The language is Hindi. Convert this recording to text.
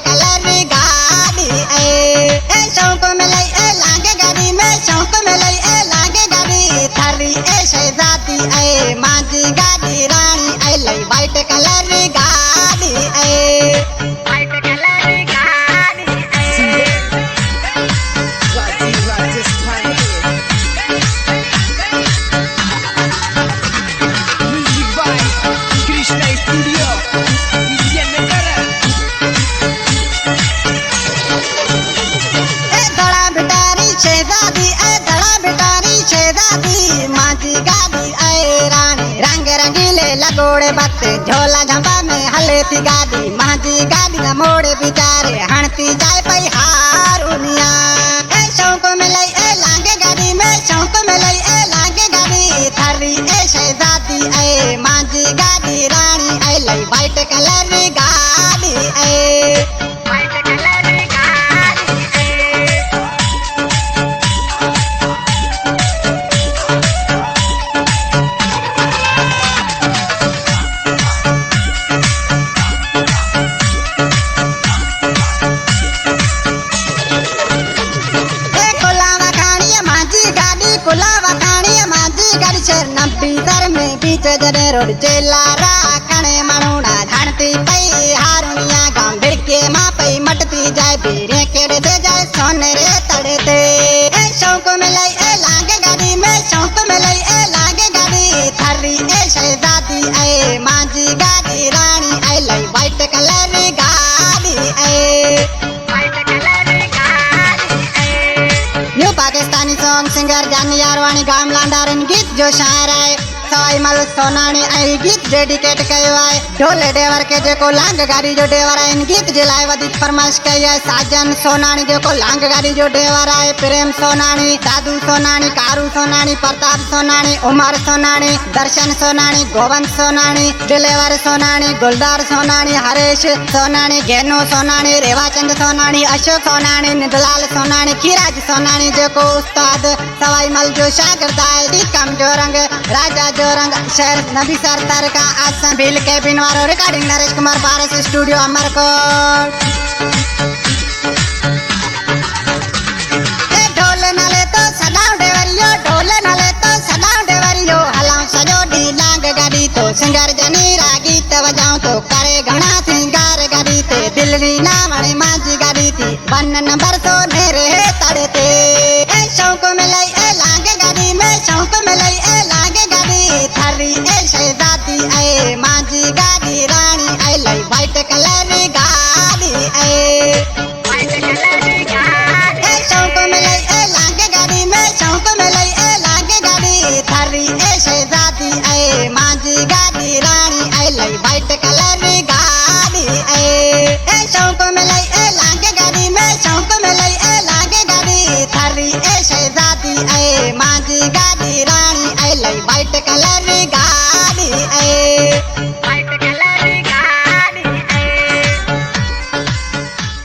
कलर गाड़ी ए शौक में लई ए लागे गाड़ी में शौक में लई ए लागे गाड़ी थारी ए शहजादी ए माझी गाड़ी रानी ए लई वाइट कलर गाड़ी वाइट कलर गाड़ी Krishna Studio Vizianagara धड़ा बिटारी शहजादी धड़ा बिटारी शहजादी माझी गाड़ी रानी रंग रंगीले लगोड़े बत्ते झोला झंपा में हलेती गाड़ी माझी गाड़ी न मोड़े बिचारे हणती जाए पई हारुनिया ए शौक में लई ए लागे गाड़ी में शौक में लई ए लागे गाड़ी थारी ए शहजादी माझी गाड़ी रानी लई वाइट कलर गाड़ी वाइट कलर गाड़ी कुलावा खानी माझी गाड़ी शहर नंबीसर में बीच जरे रोड चेला राखणे मणुना झाड़ती पई हारुनिया गांव भिड़के माँ पई मटती जाए बीरे केड़े दे जाए सोने रे तड़ते ए शौक में लई ए लागे गाड़ी में शौक में लई ए लागे गाड़ी थारी ए शहजादी माझी गाड़ी रानी लई वाइट कलर गाड़ी white colour new Pakistani song singer जानी यारवाणी गाम लांडारन गीत जो शायर है सवाई मल सोनानी आई गीत डेडिकेट कयो है ढोले डेवर के जेको लांग गाड़ी जो डेवर है इन गीत जिलाए वधिक फरमाइश कई है साजन सोनानी जेको लांग गाड़ी जो डेवर है प्रेम सोनानी दादू सोनानी कारू सोनानी प्रताप सोनानी उमर सोनानी दर्शन सोनानी गोवंत सोनानी डिलेवर सोनानी गुलदार सोनानी हरेश सोनानी घेनो सोनानी रेवाचंद सोनानी अशोक सोनानी निदलाल सोनानी खीराज सोनानी जेको उस्ताद सवाई मल जो शागिर्द है कम जो रंग राजा जो रंग शहर नबी सरदार का आसम भील के बिनवारो रिकॉर्डिंग नरेश कुमार पारस स्टूडियो अमरकोट ढोल नाले तो सदाव डेवरियो ढोल नाले तो सदाव डेवरियो हलाओ सजो डी लांग गाड़ी तो सिंगर जनी रागी बजाऊं तो करे घना सिंगार गाड़ी ते दिल्ली नामणी माझी गाड़ी थी वन नंबर तो नेरे तड़ते ए शौक में लई ए लागे गाड़ी में शौक में लई ए लागे गाड़ी थारी ए शहजादी माझी गाड़ी रानी लई वाइट कलर गाड़ी वाइट कलर गाड़ी ए शौक में लई ए लागे गाड़ी में शौक में लई ए लागे गाड़ी थारी ए शहजादी माझी गाड़ी रानी लई वाइट कलर गाड़ी ए शौक में लई ए लागे गाड़ी में शौक में लई ए लागे गाड़ी थारी ए शहजादी माझी गाड़ी रानी लई वाइट कलर गाड़ी